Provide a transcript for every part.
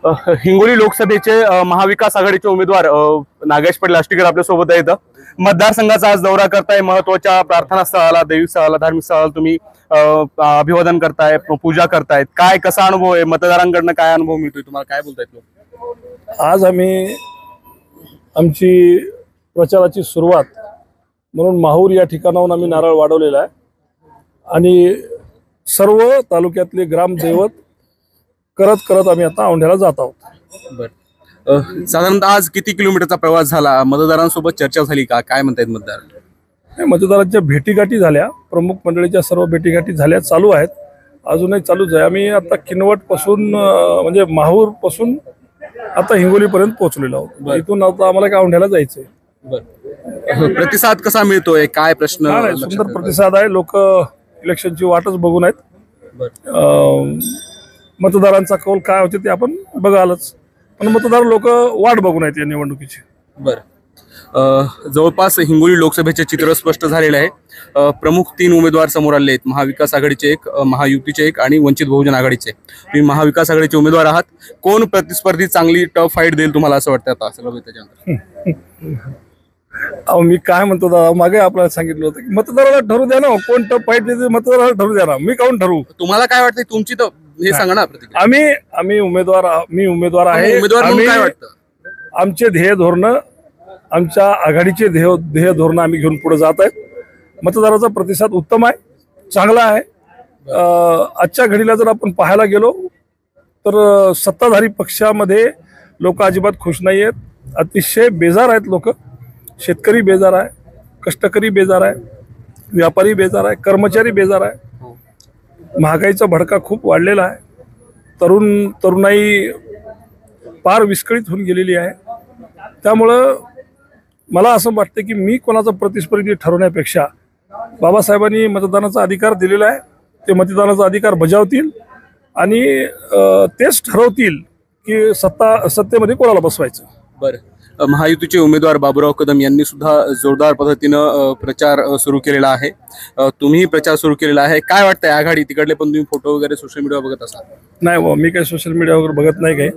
हिंगोली लोकसभेचे महाविकास आघाडीचे उमेदवार नागेश पाटील आष्टीकर आपल्या सोबत आहेत। मतदारसंघाचा आज दौरा करताय, महत्त्वाच्या प्रार्थना स्थळाला, देवी स्थळाला, धार्मिक स्थळाला तुम्ही अभिवादन करताय, पूजा करतायत। काय कसा अनुभव आहे, मतदारांकडून काय अनुभव मिळतोय तुम्हाला, काय बोलतायत लोक? आज आम्ही आमची प्रचाराची सुरुवात म्हणून माहूर या ठिकाणाहून आम्ही नारळ वाढवलेला आहे आणि सर्व तालुक्यातले ग्रामदैवत करत आम्ही आता औंढ्याला जात आहोत। बरं, साधारणतः आज किती किलोमीटरचा प्रवास झाला? मतदारांसोबत चर्चा झाली का? काय म्हणतायत मतदार? मतदारांच्या भेटीगाठी झाल्या, प्रमुख मंडळीच्या सर्व भेटीगाठी झाल्या, चालू आहेत, अजूनही चालूच आहे। आम्ही आता किनवट पासून म्हणजे माहूर पासून आता हिंगोली पर्यंत पोहोचलेलो आहोत। इथून आता आम्हाला काय औंढ्याला जायचंय। प्रतिसाद कसा मिळतोय, काय प्रश्न? सुंदर प्रतिसाद आहे, लोक इलेक्शनची वाटच बघून आहेत। मतदारांचा कौल काय होते ते आपण बघालच, पण मतदार लोक वाट बघून आहेत या निवडणुकीची। बरं, जवळपास हिंगोली लोकसभेचे चित्र स्पष्ट झालेले आहे। प्रमुख 3 उमेदवार समोर आले आहेत, महाविकास आघाडीचे एक, महायुतीचे एक आणि वंचित बहुजन आघाडीचे। तुम्ही महाविकास आघाडीचे उमेदवार आहात, कोण प्रतिस्पर्धी चांगली टफ फाईट देईल तुम्हाला असं वाटतं आता सगळं त्याच्यानंतर? अहो मी काय म्हणतो दादा, मागे आपल्याला सांगितलं होतं की मतदाराला ठरू द्या ना, कोण टफ फाईट देते मतदाराला ठरू द्या ना, मी काऊन ठरवू? तुम्हाला काय वाटतं तुमची तर हे सांगा ना प्रतिक्रिया। आम्ही उमेदवार आहे, काय वाटतं? आमचे ध्येय धोरण, आमच्या आघाडीचे ध्येय धोरण आम्ही घेऊन पुढे जात आहेत। मतदाराचा प्रतिसाद उत्तम आहे, चांगला आहे। आजच्या घडीला जर आपण पाहायला गेलो तर सत्ताधारी पक्षामध्ये लोक अजिबात खुश नाही आहेत, अतिशय बेजार आहेत लोक। शेतकरी बेजार आहे, कष्टकरी बेजार आहे, व्यापारी बेजार आहे, कर्मचारी बेजार आहे। महागाईचा भडका खूप वाढलेला आहे, तरुणाई पार विस्कळीत होऊन गेलेली आहे। त्यामुळं मला असं वाटतं की मी कोणाचा प्रतिस्पर्धी ठरवण्यापेक्षा बाबासाहेबांनी मतदानाचा अधिकार दिलेला आहे, ते मतदानाचा अधिकार बजावतील आणि तेच ठरवतील की सत्तेमध्ये कोणाला बसवायचं। बरं, महायुतीचे उमेदवार बाबूराव कदम यांनी सुद्धा जोरदार पद्धतीनं प्रचार सुरू केलेला आहे, तुम्ही प्रचार सुरू केलेला आहे। काय वाटतंय आघाडी तिकडले पण तुम्ही फोटो वगैरे सोशल मीडियावर बघत असाल? नाही, मी काही सोशल मीडिया वगैरे बघत नाही काही।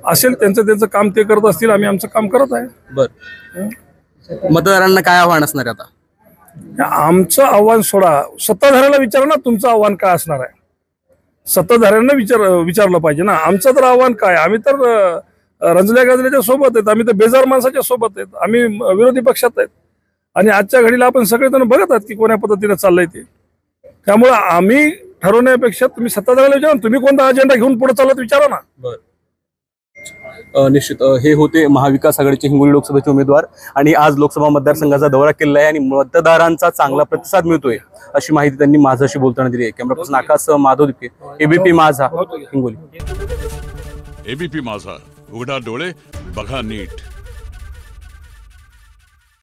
असेल त्यांचं काम ते करत असतील, आम्ही आमचं काम करत आहे। बरं, मतदारांना काय आव्हान असणार आहे आता? आमचं आव्हान सोडा, सत्ताधाऱ्याला विचारा ना तुमचं आव्हान काय असणार आहे। सत्ताधाऱ्यांना विचारलं पाहिजे ना, आमचं तर आव्हान काय? आम्ही तर रंजल्या गाजल्याच्या सोबत आहेत, आम्ही तर बेजार माणसाच्या सोबत आहेत, आम्ही विरोधी पक्षात आहेत आणि आजच्या घडीला आपण सगळेजण बघत आहात की कोण्या पद्धतीने चाललंय ते। त्यामुळे आम्ही ठरवण्यापेक्षा तुम्ही सत्ताधाऱ्याला विचारा, तुम्ही कोणता अजेंडा घेऊन पुढे चालत विचारा ना। निश्चित हे होते महाविकास आघाडीचे हिंगोली लोकसभेचे उमेदवार आणि आज लोकसभा मतदारसंघाचा दौरा केलेला आहे आणि मतदारांचा चांगला प्रतिसाद मिळतोय अशी माहिती त्यांनी माझ्याशी बोलताना दिली आहे। कॅमेरा पर्सन आकाश माधव दिपके, एबीपी माझा, हिंगोली। एबीपी माझा, उघडा डोळे बघा नीट।